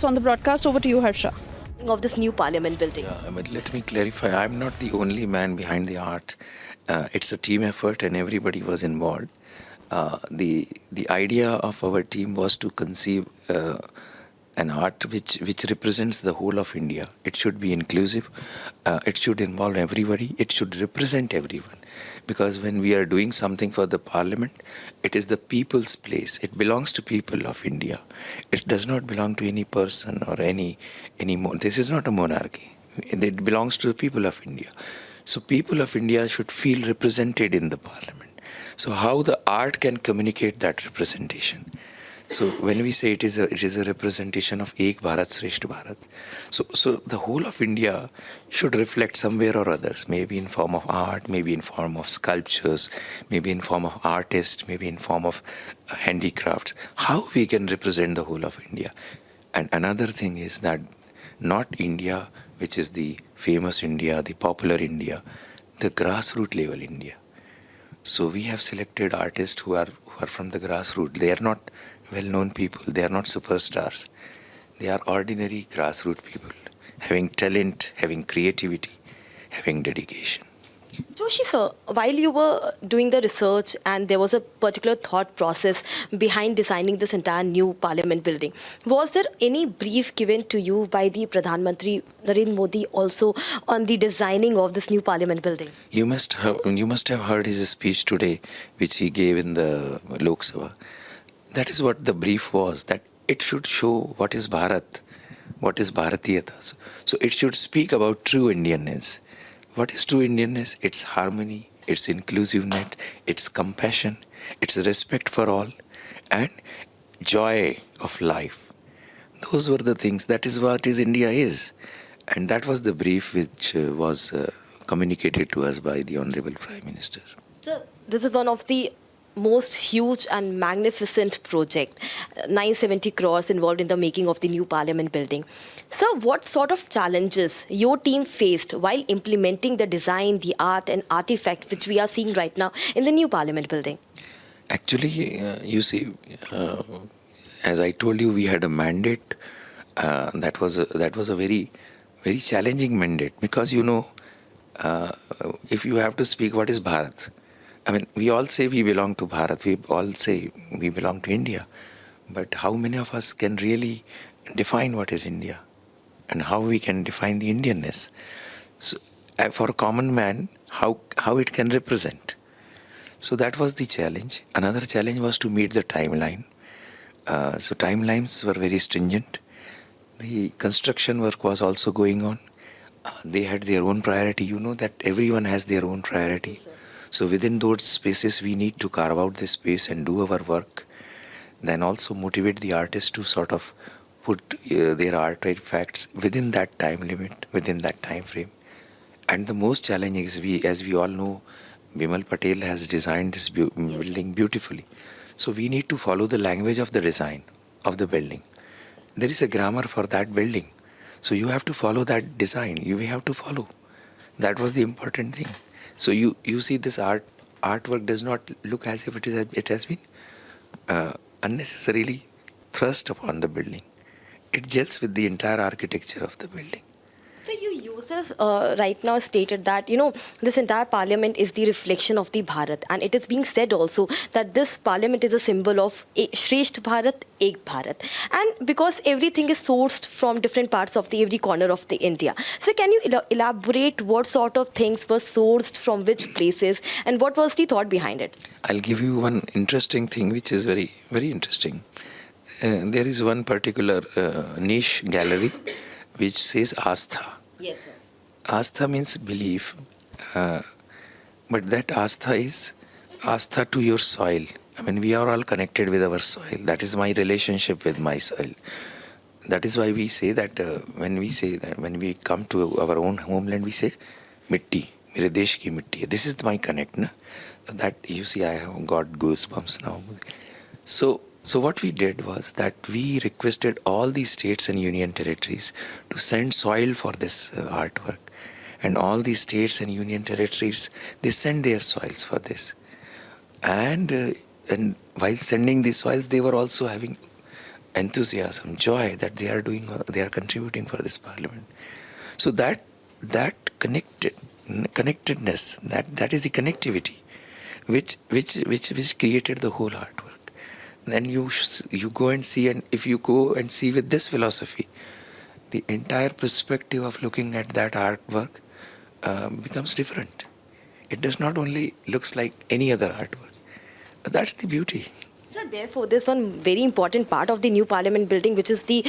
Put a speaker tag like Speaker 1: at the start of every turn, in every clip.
Speaker 1: On the broadcast, over to you, Harsha.
Speaker 2: Of this new parliament building.
Speaker 3: Yeah, but let me clarify. I'm not the only man behind the art. It's a team effort, and everybody was involved. The idea of our team was to conceive an art which represents the whole of India. It should be inclusive. It should involve everybody. It should represent everyone. Because when we are doing something for the parliament, it is the people's place. It belongs to people of India. It does not belong to any person or any more. This is not a monarchy. It belongs to the people of India. So people of India should feel represented in the parliament. So how the art can communicate that representation? So when we say it is a representation of Ek Bharat Shresth Bharat, so the whole of India should reflect somewhere or others, maybe in form of art, maybe in form of sculptures, maybe in form of artists, maybe in form of handicrafts. How we can represent the whole of India? And another thing is that not India, which is the famous India, the popular India, the grassroots level India. So we have selected artists who are from the grassroots. They are not well-known people. They are not superstars. They are ordinary grassroots people, having talent, having creativity, having dedication.
Speaker 2: Joshi sir, while you were doing the research and there was a particular thought process behind designing this entire new parliament building, was there any brief given to you by the Pradhan Mantri Narendra Modi also on the designing of this new parliament building?
Speaker 3: You must have heard his speech today, which he gave in the Lok Sabha. That is what the brief was, that it should show what is Bharat, what is Bharatiyata. So it should speak about true Indianness. What is true Indianness? It's harmony, it's inclusiveness, it's compassion, it's respect for all, and joy of life. Those were the things. That is what India is. And that was the brief which was communicated to us by the Honorable Prime Minister.
Speaker 2: Sir, this is one of the most huge and magnificent project, 970 crores involved in the making of the new parliament building. So what sort of challenges your team faced while implementing the design, the art and artifact which we are seeing right now in the new parliament building?
Speaker 3: Actually, you see, as I told you, we had a mandate. That was a very, very challenging mandate, because if you have to speak what is Bharat, I mean, we all say we belong to Bharat, we all say we belong to India, but how many of us can really define what is India and how we can define the Indianness? So, for a common man, how it can represent? So that was the challenge. Another challenge was to meet the timeline. So timelines were very stringent. The construction work was also going on. They had their own priority. You know that everyone has their own priority.
Speaker 2: Yes,
Speaker 3: so within those spaces, we need to carve out this space and do our work. Then also motivate the artists to sort of put their artifacts within that time limit, within that time frame. And the most challenging is, as we all know, Bimal Patel has designed this building beautifully. So we need to follow the language of the design of the building. There is a grammar for that building. So you have to follow that design. You have to follow. That was the important thing. So you see, this artwork does not look as if it has been unnecessarily thrust upon the building. It gels with the entire architecture of the building.
Speaker 2: So you yourself right now stated that, this entire parliament is the reflection of the Bharat, and it is being said also that this parliament is a symbol of Shresth Bharat, Ek Bharat. And because everything is sourced from different parts of every corner of the India. So can you elaborate what sort of things were sourced from which places and what was the thought behind it?
Speaker 3: I'll give you one interesting thing which is very, very interesting. There is one particular niche gallery which says Astha.
Speaker 2: Yes, sir.
Speaker 3: Astha means belief, but that Astha is Astha to your soil. I mean, we are all connected with our soil. That is my relationship with my soil. That is why we say that when we come to our own homeland, we say, Mitti, mere desh ki mitti. This is my connect, na? That, you see, I have got goosebumps now. So what we did was that we requested all the states and union territories to send soil for this artwork. And all the states and union territories, they send their soils for this. And while sending these soils, they were also having enthusiasm, joy that they are contributing for this parliament. So that connectedness, that is the connectivity, which created the whole artwork. Then you go and see, and if you go and see with this philosophy, the entire perspective of looking at that artwork becomes different. It does not only looks like any other artwork. That's the beauty.
Speaker 2: Sir, therefore, there's one very important part of the new parliament building, which is the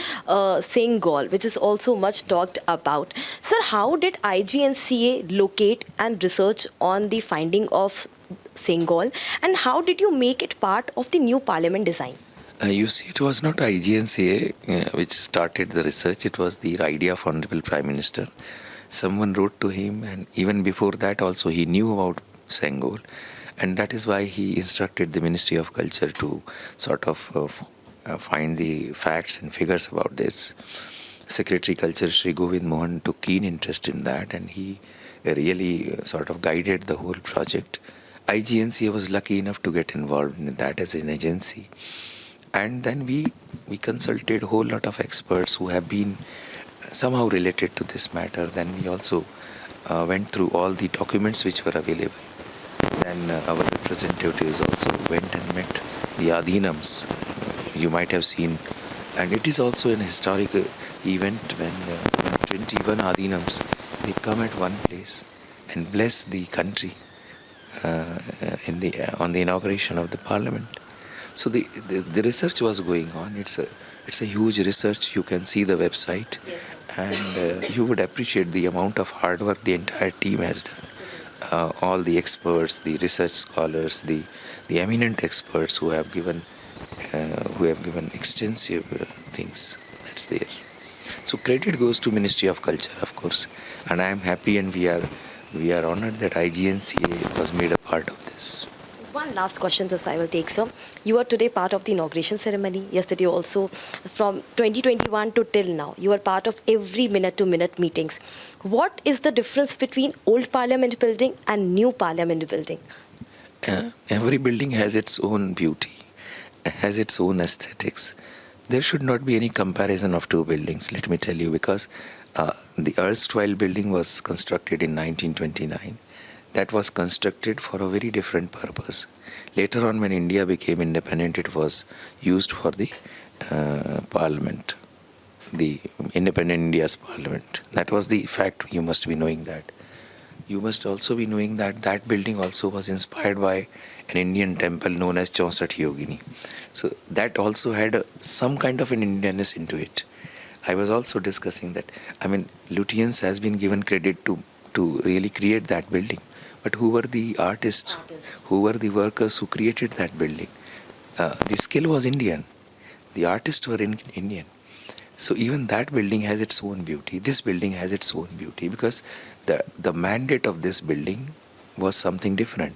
Speaker 2: Single, which is also much talked about. Sir, how did IGNCA locate and research on the finding of Single, and how did you make it part of the new parliament design?
Speaker 3: You see, it was not IGNCA which started the research. It was the idea of Honorable Prime Minister. Someone wrote to him, and even before that also he knew about Sengol. And that is why he instructed the Ministry of Culture to sort of find the facts and figures about this. Secretary Culture Shri Govind Mohan took keen interest in that, and he really sort of guided the whole project. IGNCA was lucky enough to get involved in that as an agency. And then we consulted a whole lot of experts who have been somehow related to this matter. Then we also went through all the documents which were available. Then our representatives also went and met the Adhinams, you might have seen. And it is also an historic event when 21 Adhinams, they come at one place and bless the country on the inauguration of the parliament. So the research was going on. It's a huge research. You can see the website, and you would appreciate the amount of hard work the entire team has done. All the experts, the research scholars, the eminent experts who have given extensive things. That's there. So credit goes to Ministry of Culture, of course, and I am happy, and we are honored that IGNCA was made a part of this.
Speaker 2: One last question, just I will take, sir. You are today part of the inauguration ceremony. Yesterday also, from 2021 to till now, you are part of every minute-to-minute meetings. What is the difference between old Parliament building and new Parliament building?
Speaker 3: Every building has its own beauty, has its own aesthetics. There should not be any comparison of two buildings, let me tell you, because the erstwhile building was constructed in 1929. That was constructed for a very different purpose. Later on, when India became independent, it was used for the parliament, the independent India's parliament. That was the fact. You must be knowing that. You must also be knowing that that building also was inspired by an Indian temple known as Chaunsat Yogini. So that also had some kind of an Indianness into it. I was also discussing that. I mean, Lutyens has been given credit to really create that building. But who were the artists? Who were the workers who created that building? The skill was Indian. The artists were Indian. So even that building has its own beauty. This building has its own beauty because the mandate of this building was something different.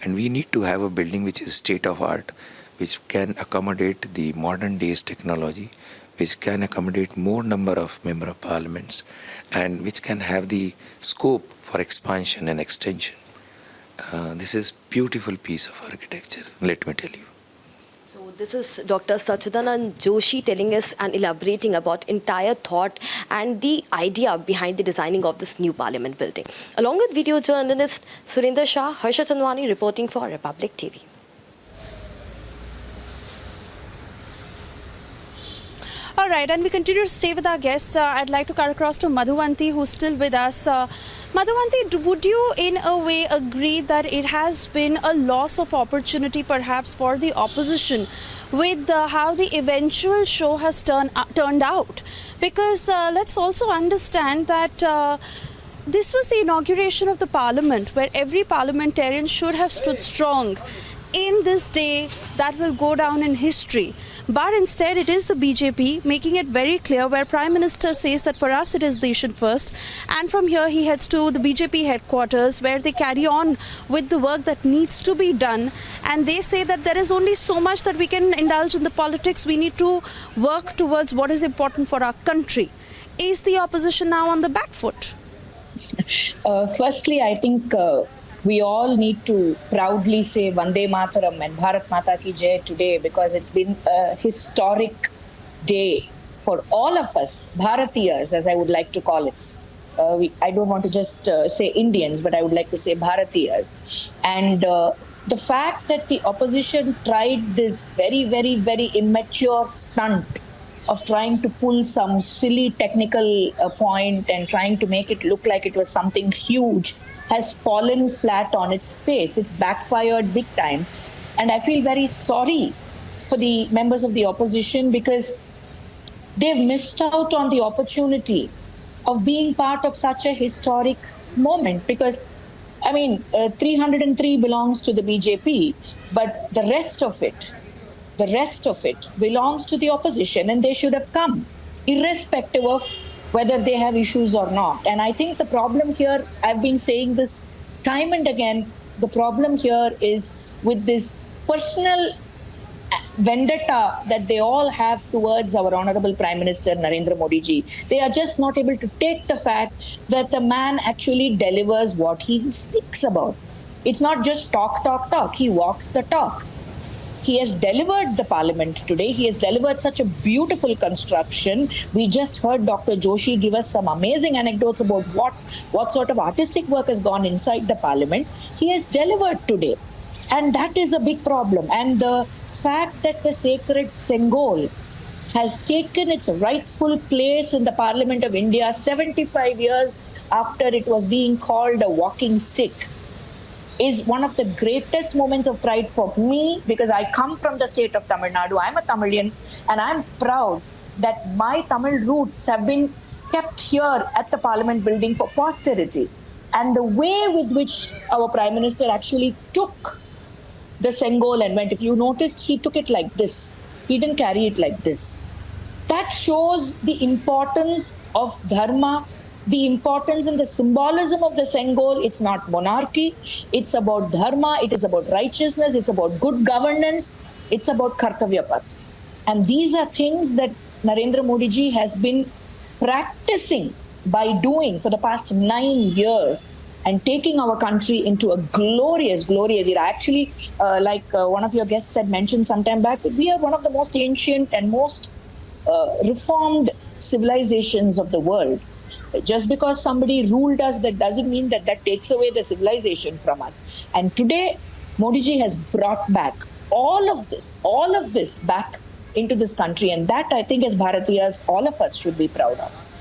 Speaker 3: And we need to have a building which is state of art, which can accommodate the modern days technology, which can accommodate more number of member of parliaments, and which can have the scope for expansion and extension. This is beautiful piece of architecture, let me tell you.
Speaker 2: So this is Dr. Sachchidanand Joshi telling us and elaborating about entire thought and the idea behind the designing of this new parliament building. Along with video journalist Surinder Shah, Harsha Chandwani reporting for Republic TV.
Speaker 1: All right, and we continue to stay with our guests. I'd like to cut across to Madhuvanti, who's still with us. Madhuvanti, would you in a way agree that it has been a loss of opportunity perhaps for the opposition with how the eventual show has turned out? Because let's also understand that this was the inauguration of the parliament where every parliamentarian should have stood strong in this day that will go down in history. But instead it is the BJP making it very clear, where Prime Minister says that for us it is nation first, and from here he heads to the BJP headquarters where they carry on with the work that needs to be done, and they say that there is only so much that we can indulge in the politics. We need to work towards what is important for our country. Is the opposition now on the back foot?
Speaker 4: Firstly, I think we all need to proudly say Vande Mataram and Bharat Mata Ki Jai today, because it's been a historic day for all of us, Bharatiyas, as I would like to call it. I don't want to just say Indians, but I would like to say Bharatiyas. And the fact that the opposition tried this very, very, very immature stunt of trying to pull some silly technical point and trying to make it look like it was something huge has fallen flat on its face. It's backfired big time. And I feel very sorry for the members of the opposition because they've missed out on the opportunity of being part of such a historic moment. Because, I mean, 303 belongs to the BJP, but the rest of it belongs to the opposition, and they should have come, irrespective of whether they have issues or not. And I think the problem here, I've been saying this time and again, the problem here is with this personal vendetta that they all have towards our Honorable Prime Minister Narendra Modi ji. They are just not able to take the fact that the man actually delivers what he speaks about. It's not just talk, talk, talk. He walks the talk. He has delivered the parliament today. He has delivered such a beautiful construction. We just heard Dr. Joshi give us some amazing anecdotes about what sort of artistic work has gone inside the parliament. He has delivered today. And that is a big problem. And the fact that the sacred Sengol has taken its rightful place in the Parliament of India 75 years after it was being called a walking stick is one of the greatest moments of pride for me, because I come from the state of Tamil Nadu. I'm a Tamilian, and I'm proud that my Tamil roots have been kept here at the Parliament building for posterity. And the way with which our Prime Minister actually took the Sengol and went, if you noticed, he took it like this. He didn't carry it like this. That shows the importance of Dharma, the importance and the symbolism of the Sengol. It's not monarchy. It's about Dharma. It is about righteousness. It's about good governance. It's about Kartavya Path. And these are things that Narendra Modi ji has been practicing by doing for the past 9 years and taking our country into a glorious, glorious era. Actually, like one of your guests had mentioned some time back, we are one of the most ancient and most reformed civilizations of the world. Just because somebody ruled us, that doesn't mean that that takes away the civilization from us. And today, Modi ji has brought back all of this back into this country. And that, I think, as Bharatiyas, all of us should be proud of.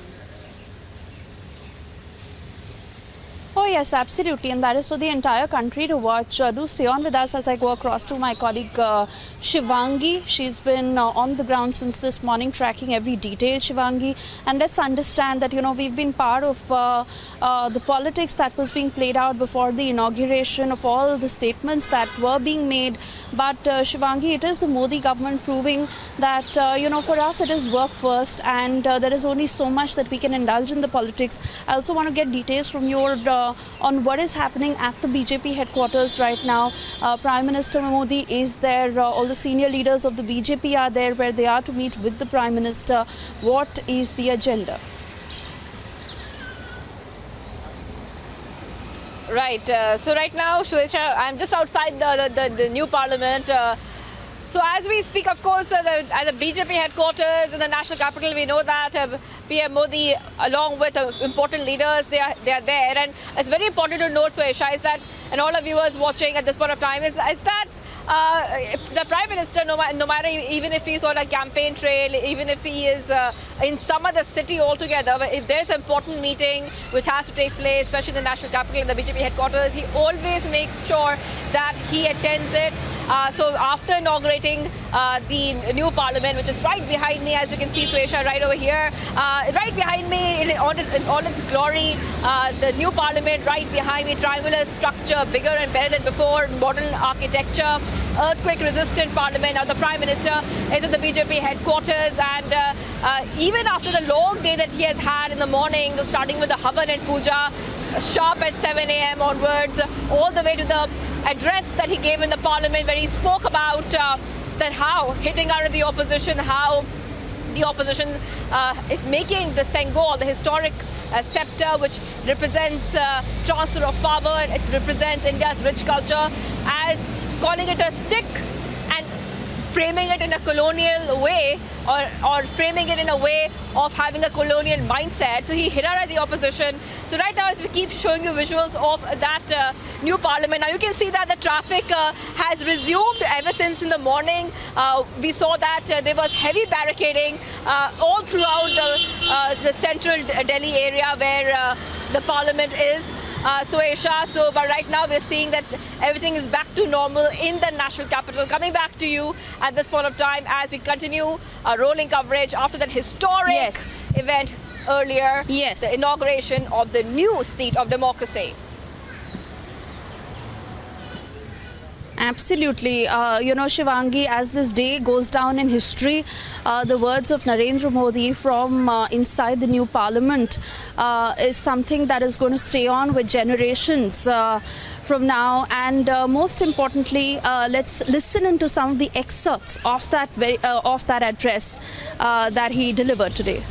Speaker 1: Oh yes, absolutely, and that is for the entire country to watch. Do stay on with us as I go across to my colleague Shivangi. She's been on the ground since this morning, tracking every detail, Shivangi. And let's understand that, we've been part of the politics that was being played out before the inauguration of all the statements that were being made. But Shivangi, it is the Modi government proving that, for us it is work first, and there is only so much that we can indulge in the politics. I also want to get details from your on what is happening at the BJP headquarters right now. Prime Minister Modi is there. All the senior leaders of the BJP are there, where they are to meet with the Prime Minister. What is the agenda?
Speaker 5: Right. So right now, Shweta, I'm just outside the new Parliament. So as we speak, of course, at the BJP headquarters in the national capital, we know that PM Modi, along with important leaders, they are there. And it's very important to note, Suesha, is that, and all the viewers watching at this point of time, is that the Prime Minister, no matter, even if he's on a campaign trail, even if he is in some other city altogether, if there's an important meeting which has to take place, especially in the national capital, in the BJP headquarters, he always makes sure that he attends it. So after inaugurating the new parliament, which is right behind me, as you can see, Suesha, right over here, right behind me in all its glory, the new parliament right behind me, triangular structure, bigger and better than before, modern architecture, earthquake-resistant parliament. Now the Prime Minister is at the BJP headquarters, and even after the long day that he has had in the morning, starting with the Havan and Puja, sharp at 7 a.m. onwards, all the way to the address that he gave in the parliament, where he spoke about that how hitting out of the opposition, how the opposition is making the Sengol, the historic scepter, which represents transfer of power, it represents India's rich culture, as calling it a stick. And framing it in a colonial way or framing it in a way of having a colonial mindset. So he hit out at the opposition. So right now, as we keep showing you visuals of that new parliament, now you can see that the traffic has resumed ever since in the morning. We saw that there was heavy barricading all throughout the central Delhi area where the parliament is. But right now we're seeing that everything is back to normal in the national capital. Coming back to you at this point of time as we continue our rolling coverage after that historic event earlier, the inauguration of the new seat of democracy.
Speaker 1: Absolutely. Shivangi, as this day goes down in history, the words of Narendra Modi from inside the new parliament is something that is going to stay on with generations from now. And most importantly, let's listen into some of the excerpts of that address that he delivered today.